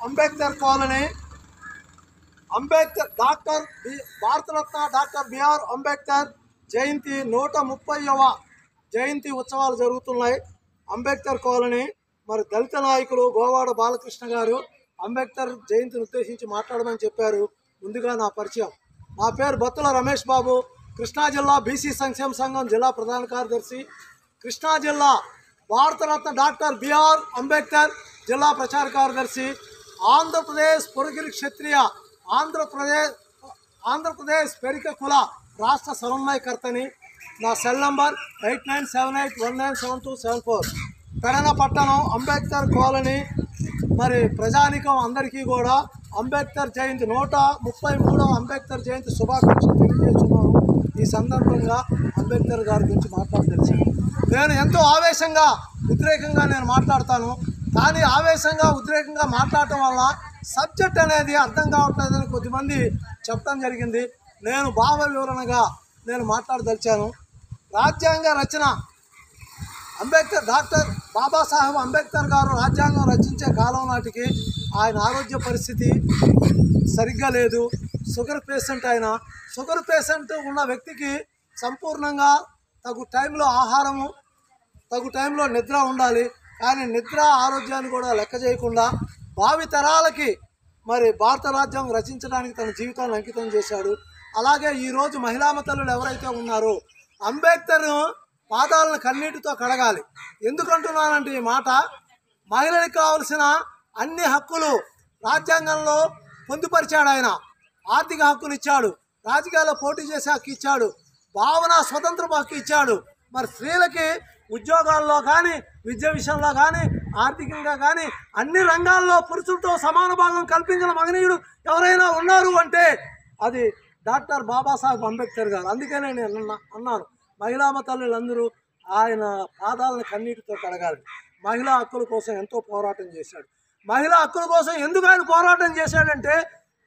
Ambedkar colony doctor Bharat Ratna doctor B R Ambedkar జయంతి 130వ జయంతి ఉత్సవాలు జరుగుతున్నాయి. అంబేద్కర్ కాలనీ మరి దళిత నాయకులు గోవాడ బాలకృష్ణ గారు అంబేద్కర్ జయంతిని ఉద్దేశించి మాట్లాడమని చెప్పారు. ముందుగా నా పరిచయం, నా పేరు బత్తుల రమేష్ బాబు, కృష్ణా జిల్లా బీసీ సంక్షేమ సంఘం జిల్లా ప్రధాన కార్యదర్శి, కృష్ణా జిల్లా భారతరత్న డాక్టర్ బిఆర్ అంబేద్కర్ జిల్లా ప్రచార కార్యదర్శి, ఆంధ్రప్రదేశ్ పొరుగిరి క్షత్రియ ఆంధ్రప్రదేశ్ పెరిక కుల రాష్ట్ర సమన్వయకర్తని. నా సెల్ నంబర్ 8978197274. పెడన పట్టణం అంబేద్కర్ కాలనీ. మరి ప్రజానికం అందరికీ కూడా అంబేద్కర్ జయంతి 133వ అంబేద్కర్ జయంతి శుభాకాంక్షలు తెలియజేస్తున్నాను. ఈ సందర్భంగా అంబేద్కర్ గారి గురించి మాట్లాడదలిచి నేను ఎంతో ఆవేశంగా ఉద్రేకంగా నేను మాట్లాడతాను. కానీ ఆవేశంగా ఉద్రేకంగా మాట్లాడటం వల్ల సబ్జెక్ట్ అనేది అర్థం కావట్లేదని కొద్దిమంది చెప్పడం జరిగింది. నేను భావ వివరణగా నేను మాట్లాడదలిచాను. రాజ్యాంగ రచన అంబేద్కర్ డాక్టర్ బాబాసాహెబ్ అంబేద్కర్ గారు రాజ్యాంగం రచించే కాలం నాటికి ఆయన ఆరోగ్య పరిస్థితి సరిగ్గా లేదు. Sugar patient. ఆయన షుగర్ పేషెంట్ ఉన్న వ్యక్తికి సంపూర్ణంగా తగు టైంలో ఆహారము, తగు టైంలో నిద్ర ఉండాలి. కానీ నిద్ర ఆరోగ్యాన్ని కూడా లెక్క చేయకుండా భావి తరాలకి మరి భారత రాజ్యాంగం రచించడానికి తన జీవితాన్ని అంకితం చేశాడు. అలాగే ఈరోజు మహిళామతల్లులు ఎవరైతే ఉన్నారో అంబేద్కర్ పాదాలను కన్నీటితో కడగాలి. ఎందుకంటున్నానంటే ఈ మాట, మహిళలకు కావలసిన అన్ని హక్కులు రాజ్యాంగంలో పొందుపరిచాడు. ఆయన ఆర్థిక హక్కులు ఇచ్చాడు, రాజకీయాల్లో పోటీ చేసే హక్కు ఇచ్చాడు, భావన స్వతంత్రపు హక్కు ఇచ్చాడు. మరి స్త్రీలకి ఉద్యోగాల్లో కానీ, విద్య విషయంలో కానీ, ఆర్థికంగా కానీ అన్ని రంగాల్లో పురుషులతో సమాన భాగం కల్పించిన మహనీయుడు ఎవరైనా ఉన్నారు అంటే అది డాక్టర్ బాబాసాహెబ్ అంబేద్కర్ గారు. అందుకనే నేను అన్నాను, మహిళామ తల్లులందరూ ఆయన పాదాలను కన్నీటితో కడగాలి. మహిళా హక్కుల కోసం ఎంతో పోరాటం చేశాడు. మహిళా హక్కుల కోసం ఎందుకు ఆయన పోరాటం చేశాడంటే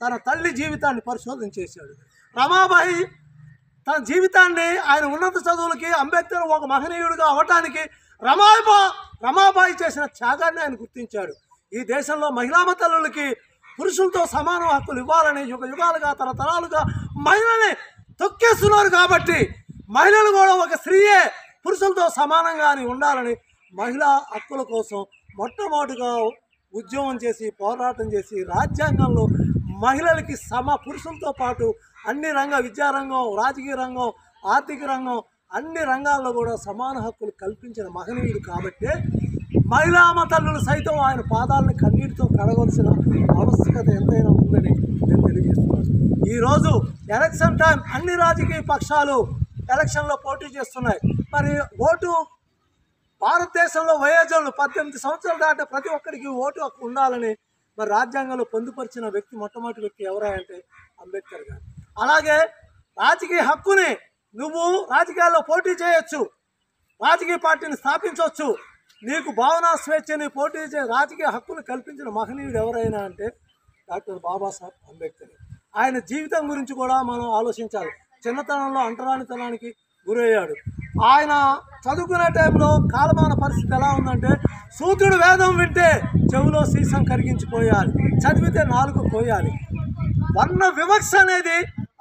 తన తల్లి జీవితాన్ని పరిశోధన చేశాడు. రమాబాయి తన జీవితాన్ని ఆయన ఉన్నత చదువులకి, అంబేద్కర్ ఒక మహనీయుడిగా అవ్వటానికి రమాబాయి చేసిన త్యాగాన్ని ఆయన గుర్తించాడు. ఈ దేశంలో మహిళామ తల్లులకి పురుషులతో సమాన హక్కులు ఇవ్వాలని యుగాలుగా తరతరాలుగా మహిళల్ని తొక్కేస్తున్నారు. కాబట్టి మహిళలు కూడా ఒక స్త్రీయే పురుషులతో సమానంగా ఉండాలని మహిళా హక్కుల కోసం మొట్టమొదటిగా ఉద్యమం చేసి పోరాటం చేసి రాజ్యాంగంలో మహిళలకి పురుషులతో పాటు అన్ని విద్యారంగం, రాజకీయ రంగం, ఆర్థిక రంగం అన్ని రంగాల్లో కూడా సమాన హక్కులు కల్పించిన మహనీయుడు. కాబట్టి మహిళామ తల్లులు సైతం ఆయన పాదాలను కన్నీటితో కడవలసిన ఆవశ్యకత ఎంతైనా ఉందని నేను తెలియజేస్తున్నాను. ఈరోజు ఎలక్షన్ టైం, అన్ని రాజకీయ పక్షాలు ఎలక్షన్లో పోటీ చేస్తున్నాయి. మరి ఓటు భారతదేశంలో వయోజనులు 18 సంవత్సరాలు దాటే ప్రతి ఒక్కరికి ఓటు హక్కు ఉండాలని మరి రాజ్యాంగంలో పొందుపరిచిన వ్యక్తి మొట్టమొదటి వ్యక్తి ఎవరంటే అంబేద్కర్ గారు. అలాగే రాజకీయ హక్కుని నువ్వు రాజకీయాల్లో పోటీ చేయొచ్చు, రాజకీయ పార్టీని స్థాపించవచ్చు, నీకు భావనా స్వేచ్ఛని పోటీ రాజకీయ హక్కును కల్పించిన మహనీయుడు ఎవరైనా అంటే డాక్టర్ బాబాసాహెబ్ అంబేద్కర్. ఆయన జీవితం గురించి కూడా మనం ఆలోచించాలి. చిన్నతనంలో అంటరానితనానికి గురయ్యాడు. ఆయన చదువుకునే టైంలో కాలమాన పరిస్థితి ఎలా ఉందంటే శూద్రుడు వేదం వింటే చెవిలో సీసం కరిగించిపోయాలి, చదివితే నాలుగు పోయాలి. వర్ణ వివక్ష అనేది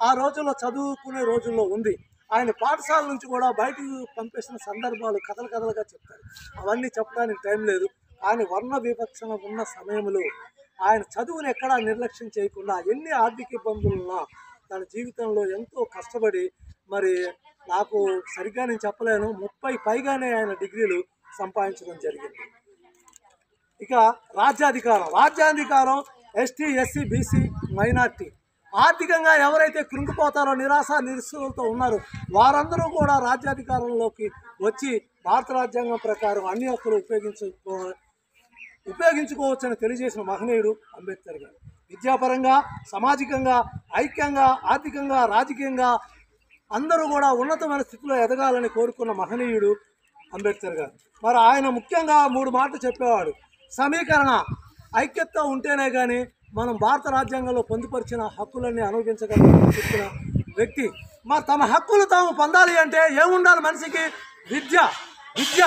ఆ రోజుల్లో చదువుకునే రోజుల్లో ఉంది. ఆయన పాఠశాల నుంచి కూడా బయటకు పంపేసిన సందర్భాలు కథలుగా చెప్తారు. అవన్నీ చెప్పడానికి టైం లేదు. కానీ వర్ణ వివక్షణ ఉన్న సమయంలో ఆయన చదువుని ఎక్కడా నిర్లక్ష్యం చేయకుండా ఎన్ని ఆర్థిక ఇబ్బందులున్నా తన జీవితంలో ఎంతో కష్టపడి మరి నాకు సరిగ్గా నేను చెప్పలేను 30 పైగానే ఆయన డిగ్రీలు సంపాదించడం జరిగింది. ఇక రాజ్యాధికారం ఎస్టీ, ఎస్సీ, బీసీ, మైనార్టీ ఆర్థికంగా ఎవరైతే కృంగిపోతారో, నిరాశ నిరుత్సాహంతో ఉన్నారో వారందరూ కూడా రాజ్యాధికారంలోకి వచ్చి భారత రాజ్యాంగం ప్రకారం అన్ని హక్కులు ఉపయోగించుకోవచ్చని తెలియజేసిన మహనీయుడు అంబేద్కర్ గారు. విద్యాపరంగా, సామాజికంగా, ఐక్యంగా, ఆర్థికంగా, రాజకీయంగా అందరూ కూడా ఉన్నతమైన స్థితిలో ఎదగాలని కోరుకున్న మహనీయుడు అంబేద్కర్ గారు. మరి ఆయన ముఖ్యంగా 3 మాటలు చెప్పేవాడు. సమీకరణ, ఐక్యత ఉంటేనే కానీ మనం భారత రాజ్యాంగంలో పొందుపరిచిన హక్కులన్నీ అనుభవించగలమని చెప్పిన వ్యక్తి. మరి తమ హక్కులు తాము పొందాలి అంటే ఏముండాలి? మనిషికి విద్య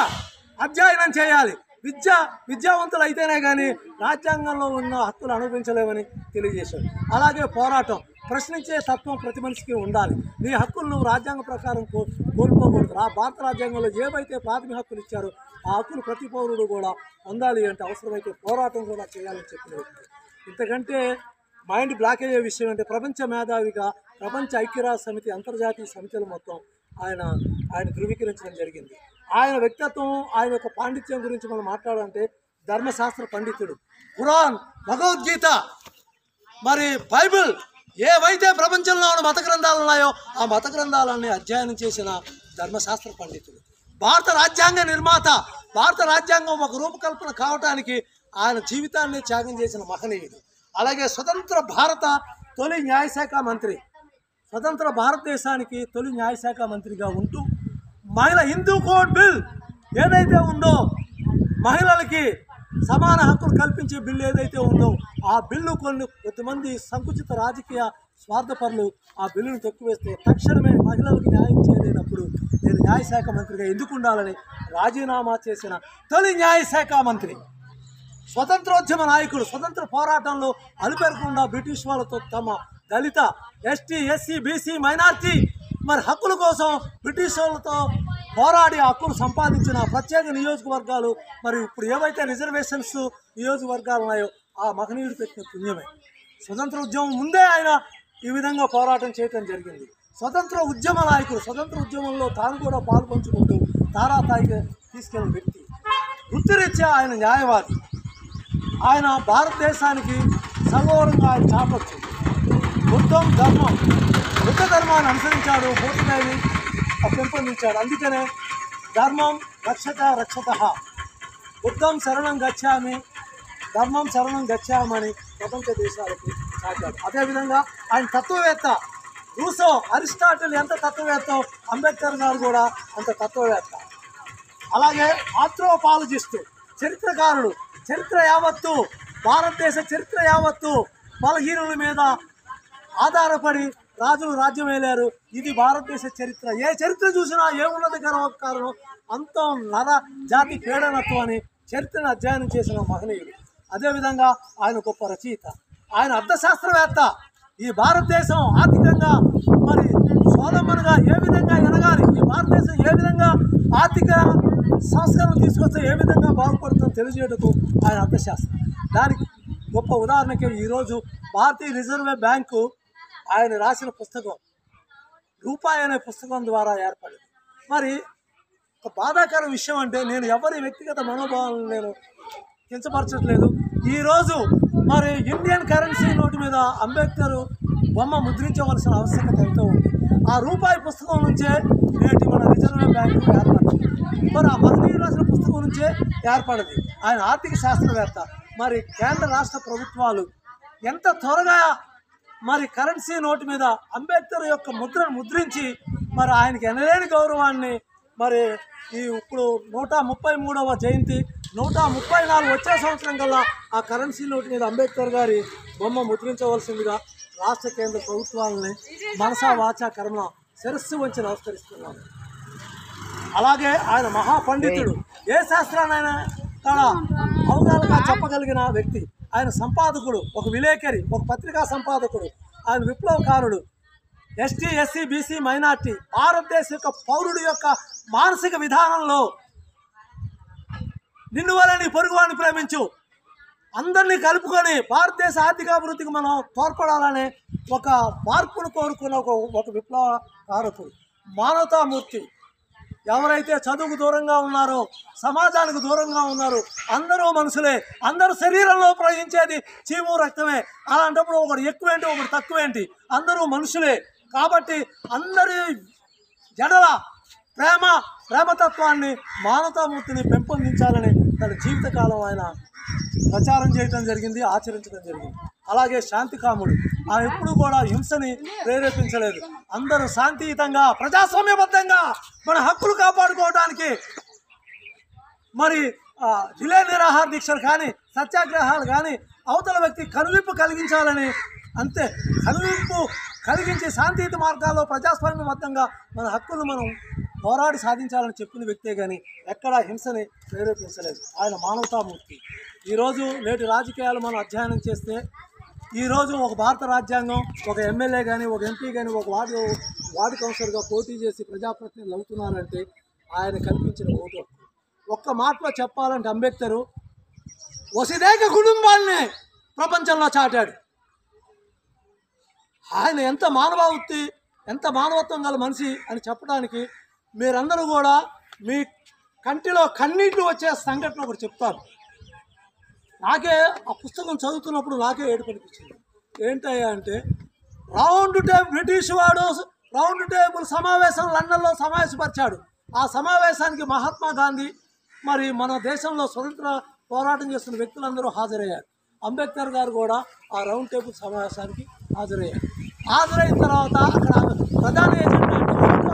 అధ్యయనం చేయాలి. విద్యావంతులు అయితేనే కానీ రాజ్యాంగంలో ఉన్న హక్కులు అనుభవించలేమని తెలియజేశాడు. అలాగే పోరాటం, ప్రశ్నించే తత్వం ప్రతి మనిషికి ఉండాలి. నీ హక్కులు నువ్వు రాజ్యాంగ ప్రకారం కోల్పోకూడదు. భారత రాజ్యాంగంలో ఏవైతే ప్రాథమిక హక్కులు ఇచ్చారో ఆ హక్కులు ప్రతి పౌరుడు కూడా పొందాలి అంటే అవసరమైతే పోరాటం కూడా చేయాలని చెప్పిన వ్యక్తి. ఇంతకంటే మైండ్ బ్లాక్ అయ్యే విషయం అంటే ప్రపంచ మేధావిగా ప్రపంచ ఐక్యరాజ్య సమితి అంతర్జాతీయ సమితులు మొత్తం ఆయన ధృవీకరించడం జరిగింది. ఆయన వ్యక్తిత్వం, ఆయన యొక్క పాండిత్యం గురించి మనం మాట్లాడాలంటే ధర్మశాస్త్ర పండితుడు. ఖురాన్, భగవద్గీత, మరి బైబిల్ ఏవైతే ప్రపంచంలో ఉన్న మత గ్రంథాలు ఉన్నాయో ఆ మత గ్రంథాలన్నీ అధ్యయనం చేసిన ధర్మశాస్త్ర పండితుడు. భారత రాజ్యాంగ నిర్మాత, భారత రాజ్యాంగం ఒక రూపకల్పన కావటానికి ఆయన జీవితాన్ని త్యాగం చేసిన మహనీయుడు. అలాగే స్వతంత్ర భారత తొలి న్యాయశాఖ మంత్రి, స్వతంత్ర భారతదేశానికి తొలి న్యాయశాఖ మంత్రిగా ఉంటూ మహిళ హిందూ కోడ్ బిల్ ఏదైతే ఉందో, మహిళలకి సమాన హక్కులు కల్పించే బిల్లు ఏదైతే ఉందో ఆ బిల్లు కొంతమంది సంకుచిత రాజకీయ స్వార్థపరులు ఆ బిల్లును తొక్కివేస్తే తక్షణమే మహిళలకు న్యాయం చేయలేనప్పుడు నేను న్యాయశాఖ మంత్రిగా ఎందుకు ఉండాలని రాజీనామా చేసిన తొలి న్యాయశాఖ మంత్రి. స్వతంత్రోద్యమ నాయకుడు, స్వతంత్ర పోరాటంలో అలుపెరకుండా బ్రిటిష్ వాళ్ళతో తమ దళిత, ఎస్టీ, ఎస్సీ, బీసీ, మైనార్టీ మరి హక్కుల కోసం బ్రిటిష్ వాళ్ళతో పోరాడి హక్కులు సంపాదించిన ప్రత్యేక నియోజకవర్గాలు, మరి ఇప్పుడు ఏవైతే రిజర్వేషన్స్ నియోజకవర్గాలు ఉన్నాయో ఆ మహనీయుడు పెట్టిన పుణ్యమే. స్వతంత్ర ఉద్యమం ముందే ఆయన ఈ విధంగా పోరాటం చేయటం జరిగింది. స్వతంత్ర ఉద్యమ నాయకుడు, స్వతంత్ర ఉద్యమంలో తాను కూడా పాల్పంచుకుంటూ తారాతాయిగా తీసుకెళ్ళిన వ్యక్తి. వృత్తిరీత్యా ఆయన న్యాయవాది. ఆయన భారతదేశానికి సగౌరవంగా ఆయన చాపచ్చు. బుద్ధ ధర్మాన్ని అనుసరించాడు, బౌద్ధాన్ని పెంపొందించాడు. అందుకనే ధర్మం రక్షత బుద్ధం శరణం గచ్చామి, ధర్మం శరణం గచ్చామని ప్రపంచ దేశాలకు చాటాడు. అదేవిధంగా ఆయన తత్వవేత్త. రూసో, అరిస్టాటిల్ ఎంత తత్వవేత్త, అంబేద్కర్ గారు కూడా అంత తత్వవేత్త. అలాగే ఆంథ్రోపాలజిస్టు, చరిత్రకారుడు. చరిత్ర యావత్తు, భారతదేశ చరిత్ర యావత్తు బలహీనుల మీద ఆధారపడి రాజులు రాజ్యం వేలారు. ఇది భారతదేశ చరిత్ర. ఏ చరిత్ర చూసినా ఏమున్నది కారణం అంత నర జాతి పీడనత్వాన్ని చరిత్రను అధ్యయనం చేసిన మహనీయుడు. అదేవిధంగా ఆయన గొప్ప రచయిత. ఆయన అర్థశాస్త్రవేత్త. ఈ భారతదేశం ఆర్థికంగా మరి స్వావలంబనగా ఏ విధంగా ఎదగాలి, ఈ భారతదేశం ఏ విధంగా ఆర్థిక సంస్కరణ తీసుకొస్తే ఏ విధంగా బాగుపడుతుందో తెలియజేయటకు ఆయన అర్థశాస్త్రం. దానికి గొప్ప ఉదాహరణకి ఈరోజు భారతీయ రిజర్వ్ బ్యాంకు ఆయన రాసిన పుస్తకం రూపాయి అనే పుస్తకం ద్వారా ఏర్పడింది. మరి ఒక బాధాకర విషయం అంటే నేను ఎవరి వ్యక్తిగత మనోభావాలను నేను కించపరచట్లేదు. ఈరోజు మరి ఇండియన్ కరెన్సీ నోటు మీద అంబేద్కర్ బొమ్మ ముద్రించవలసిన ఆవశ్యకత ఎంతో ఉంది. ఆ రూపాయి పుస్తకం నుంచే నేటి మన రిజర్వ్ బ్యాంకు ఏర్పడింది. మరి ఆ మహనీయుడు రాసిన పుస్తకం నుంచే ఏర్పడింది. ఆయన ఆర్థిక శాస్త్రవేత్త. మరి కేంద్ర రాష్ట్ర ప్రభుత్వాలు ఎంత త్వరగా మరి కరెన్సీ నోటు మీద అంబేద్కర్ యొక్క ముద్రను ముద్రించి మరి ఆయనకి ఎనలేని గౌరవాన్ని మరి ఇప్పుడు 133వ జయంతి 134 వచ్చే సంవత్సరం కల్లా ఆ కరెన్సీ నోటు మీద అంబేద్కర్ గారి బొమ్మ ముద్రించవలసిందిగా రాష్ట్ర కేంద్ర ప్రభుత్వాలని మనసా వాచా కర్మ శిరస్సు వంచి నమస్కరిస్తున్నాను. అలాగే ఆయన మహాపండితుడు. ఏ శాస్త్రాన్నైనా తన అవగాహనగా చెప్పగలిగిన వ్యక్తి. ఆయన సంపాదకుడు, ఒక విలేకరి, ఒక పత్రికా సంపాదకుడు. ఆయన విప్లవకారుడు. ఎస్టీ, ఎస్సీ, బీసీ, మైనార్టీ భారతదేశ యొక్క పౌరుడు యొక్క మానసిక విధానంలో నిన్ను వల్ల నీ పొరుగువాడిని ప్రేమించు, అందరినీ కలుపుకొని భారతదేశ ఆర్థికాభివృద్ధికి మనం తోడ్పడాలనే ఒక మార్పును కోరుకున్న ఒక విప్లవకారకుడు, మానవతామూర్తి. ఎవరైతే చదువుకు దూరంగా ఉన్నారో, సమాజానికి దూరంగా ఉన్నారో అందరూ మనుషులే. అందరూ శరీరంలో ప్రవహించేది చీము రక్తమే. అలాంటప్పుడు ఒకడు ఎక్కువేంటి, ఒకడు తక్కువేంటి, అందరూ మనుషులే. కాబట్టి అందరి జడల ప్రేమతత్వాన్ని, మానవతామూర్తిని పెంపొందించాలని తన జీవితకాలం ఆయన ప్రచారం చేయడం జరిగింది, ఆచరించడం జరిగింది. అలాగే శాంతికాముడు. ఆయన ఎప్పుడు కూడా హింసని ప్రేరేపించలేదు. అందరూ శాంతియుతంగా ప్రజాస్వామ్యబద్ధంగా మన హక్కులు కాపాడుకోవడానికి మరి రిలే నిరాహార దీక్షలు కానీ, సత్యాగ్రహాలు కానీ అవతల వ్యక్తి కనువిప్పు కలిగించాలని, అంతే కనువిప్పు కలిగించి శాంతియుత మార్గాల్లో ప్రజాస్వామ్యబద్ధంగా మన హక్కులు మనం పోరాడి సాధించాలని చెప్పిన వ్యక్తే కానీ ఎక్కడా హింసని ప్రేరేపించలేదు. ఆయన మానవతామూర్తి. ఈరోజు నేటి రాజకీయాలు మనం అధ్యయనం చేస్తే ఈరోజు ఒక భారత రాజ్యాంగం ఒక ఎమ్మెల్యే కానీ ఒక ఎంపీ కానీ ఒక వార్డు కౌన్సిలర్గా పోటీ చేసి ప్రజాప్రతినిధులు అవుతున్నారంటే ఆయన కల్పించిన ఓటు. ఒక్క మాటలో చెప్పాలంటే అంబేద్కర్ వసుదైక కుటుంబాన్ని ప్రపంచంలో చాటాడు. ఆయన ఎంత మానవావృత్తి, ఎంత మానవత్వం గల మనిషి అని చెప్పడానికి మీరందరూ కూడా మీ కంటిలో కన్నీళ్లు వచ్చే సంఘటన ఒకటి చెప్తాను. నాకే ఆ పుస్తకం చదువుతున్నప్పుడు నాకే ఏడుపు అనిపించింది. ఏంటయ్యా అంటే బ్రిటిష్ వాడు రౌండ్ టేబుల్ సమావేశం లండన్లో సమావేశపరిచాడు. ఆ సమావేశానికి మహాత్మా గాంధీ మరి మన దేశంలో స్వతంత్ర పోరాటం చేస్తున్న వ్యక్తులందరూ హాజరయ్యారు. అంబేద్కర్ గారు కూడా ఆ రౌండ్ టేబుల్ సమావేశానికి హాజరయ్యారు. హాజరైన తర్వాత అక్కడ ప్రధాన ఏజెండా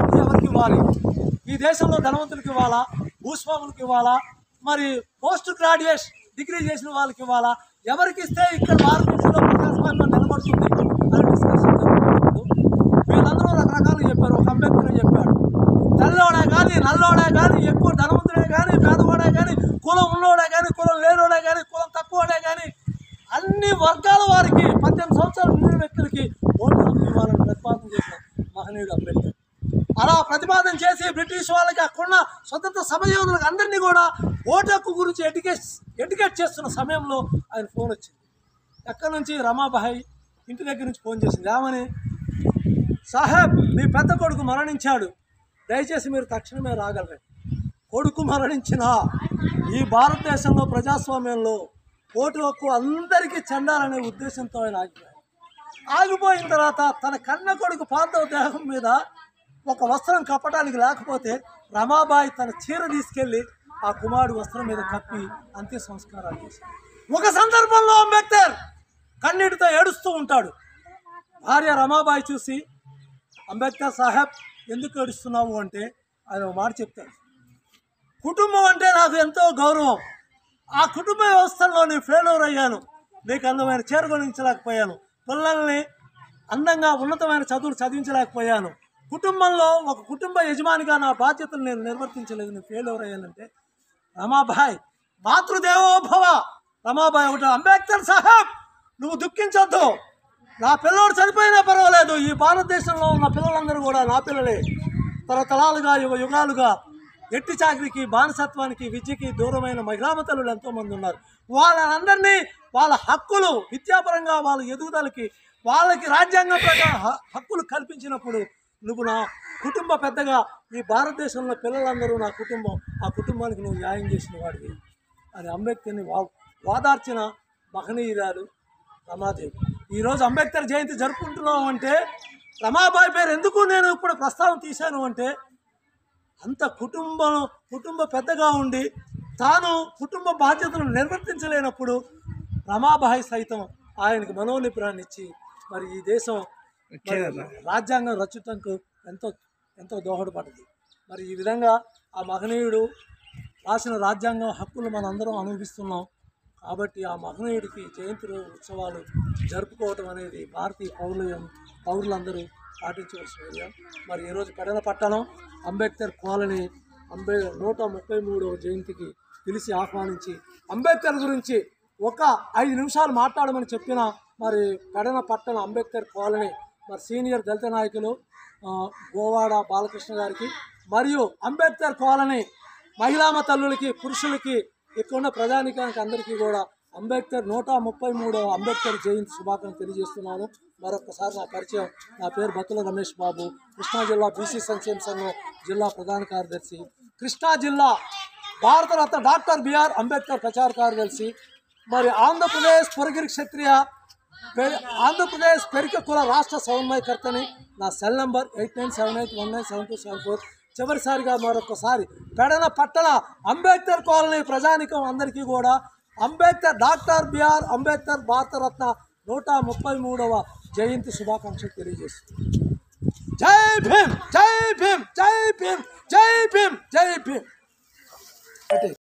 అంటే ఎవరికి ఇవ్వాలి, ఈ దేశంలో ధనవంతులకు ఇవ్వాలా, భూస్వాములకు ఇవ్వాలా, మరి పోస్ట్ గ్రాడ్యుయేట్ డిగ్రీ చేసిన వాళ్ళకి ఇవ్వాలా, ఎవరికి ఇస్తే ఇక్కడ భారతదేశంలో ప్రజాస్వామ్యం నిలబడుతుంది అని డిస్కషన్ జరుగుతున్నప్పుడు వీళ్ళందరూ రకరకాలు చెప్పారు. ఒక అంబేద్కర్ చెప్పాడు, తెల్లవాడే కానీ నల్లోడే కానీ ఎక్కువ ధనవంతుడే కానీ పేదవాడే కానీ కులం ఉన్నోడే కానీ కులం లేనోడే కానీ కులం తక్కువడే కానీ అన్ని వర్గాల వారికి 18 సంవత్సరాలు నిండిన వ్యక్తులకి ఓటు హక్కు ఇవ్వాలని ప్రతిపాదన చేసిన మహనీయుడు అంబేద్కర్. అలా ప్రతిపాదన చేసి బ్రిటిష్ వాళ్ళకి అక్కడున్న స్వతంత్ర సమరయోధులకు అందరినీ కూడా ఓటు హక్కు గురించి ఎడ్యుకేట్ చేస్తున్న సమయంలో ఆయన ఫోన్ వచ్చింది. ఎక్కడి నుంచి? రమాబాయి ఇంటి దగ్గర నుంచి ఫోన్ చేసింది. ఏమని? సాహెబ్, మీ పెద్ద కొడుకు మరణించాడు, దయచేసి మీరు తక్షణమే రాగలరు. కొడుకు మరణించిన ఈ భారతదేశంలో ప్రజాస్వామ్యంలో ఓటు హక్కు అందరికీ చెందాలనే ఉద్దేశంతో ఆయన ఆగిపోయిన తర్వాత తన కన్న కొడుకు పార్థవ దేహం మీద ఒక వస్త్రం కప్పడానికి లేకపోతే రమాబాయి తన చీర తీసుకెళ్ళి ఆ కుమారుడు వస్త్రం మీద కప్పి అంత్య సంస్కారాలు చేశారు. ఒక సందర్భంలో అంబేద్కర్ కన్నీటితో ఏడుస్తూ ఉంటాడు. భార్య రమాబాయి చూసి, అంబేద్కర్ సాహెబ్ ఎందుకు ఏడుస్తున్నావు అంటే ఆయన ఒక మాట చెప్తాడు, కుటుంబం అంటే నాకు ఎంతో గౌరవం, ఆ కుటుంబ వ్యవస్థల్లో నేను ఫెయిల్యూర్ అయ్యాను, నీకు అందమైన చీర కొనించలేకపోయాను, పిల్లల్ని అందంగా ఉన్నతమైన చదువులు చదివించలేకపోయాను, కుటుంబంలో ఒక కుటుంబ యజమానిగా నా బాధ్యతలు నేను నిర్వర్తించలేదు, నేను ఫెయిల్యూర్ అయ్యానంటే రమాబాయి మాతృదేవోభవ. రమాబాయి ఒకటి, అంబేద్కర్ సాహెబ్ నువ్వు దుఃఖించొద్దు, నా పిల్లోడు చనిపోయినా పర్వాలేదు, ఈ భారతదేశంలో ఉన్న పిల్లలందరూ కూడా నా పిల్లలే, తరతరాలుగా యుగాలుగా ఎట్టి చాకరికి బానిసత్వానికి విద్యకి దూరమైన మహిళామతలు ఎంతోమంది ఉన్నారు. వాళ్ళందరినీ వాళ్ళ హక్కులు విద్యాపరంగా వాళ్ళ ఎదుగుదలకి వాళ్ళకి రాజ్యాంగం ప్రకారం హక్కులు కల్పించినప్పుడు నువ్వు నా కుటుంబ పెద్దగా ఈ భారతదేశంలో పిల్లలందరూ నా కుటుంబం, ఆ కుటుంబానికి నువ్వు న్యాయం చేసిన వాడివి అని అంబేద్కర్ని వాదార్చిన మహనీయురాలు రమాదేవి. ఈరోజు అంబేద్కర్ జయంతి జరుపుకుంటున్నాం అంటే రమాబాయి పేరు ఎందుకు నేను ఇప్పుడు ప్రస్తావన తీశాను అంటే అంత కుటుంబ పెద్దగా ఉండి తాను కుటుంబ బాధ్యతలను నిర్వర్తించలేనప్పుడు రమాబాయి సైతం ఆయనకు మనోనిపురాన్ని ఇచ్చి మరి ఈ దేశం రాజ్యాంగం రచించడానికి ఎంతో దోహదపడింది. మరి ఈ విధంగా ఆ మహనీయుడు రాసిన రాజ్యాంగం హక్కులు మనందరం అనుభవిస్తున్నాం. కాబట్టి ఆ మహనీయుడికి జయంతి ఉత్సవాలు జరుపుకోవటం అనేది భారతీయ పౌరులందరూ పాటించవలసిన విషయం. మరి ఈరోజు పెడన పట్టణం అంబేద్కర్ కాలనీ 133వ జయంతికి పిలిచి ఆహ్వానించి అంబేద్కర్ గురించి ఒక 5 నిమిషాలు మాట్లాడమని చెప్పిన మరి పెడన పట్టణ అంబేద్కర్ కాలనీ మరి సీనియర్ దళిత నాయకులు గోవాడ బాలకృష్ణ గారికి మరియు అంబేద్కర్ కాలనీ మహిళామ తల్లులకి పురుషులకి ఇక్కడ ప్రజానికానికి అందరికీ కూడా అంబేద్కర్ 133వ అంబేద్కర్ జయంతి శుభాకాంక్షలు తెలియజేస్తున్నాను. మరొకసారి నా పరిచయం, నా పేరు బత్తుల రమేష్ బాబు, కృష్ణా జిల్లా బీసీ సంక్షేమ సంఘం జిల్లా ప్రధాన కార్యదర్శి, కృష్ణా జిల్లా భారతరత్న డాక్టర్ బిఆర్ అంబేద్కర్ ప్రచార కార్యదర్శి, మరి ఆంధ్రప్రదేశ్ పొరగిరి క్షత్రియ ఆంధ్రప్రదేశ్ పెరిక కుల రాష్ట్ర సమన్వయకర్తని. నా సెల్ నంబర్ 8978197274. చివరిసారిగా మరొకసారి పెడన పట్టణ అంబేద్కర్ కాలనీ ప్రజానికం అందరికీ కూడా అంబేద్కర్ డాక్టర్ బిఆర్ అంబేద్కర్ భారతరత్న 133వ జయంతి శుభాకాంక్షలు తెలియజేస్తుంది. జై భీమ్, జై భీమ్, జై భీమ్, జై భీమ్, జై భీమ్.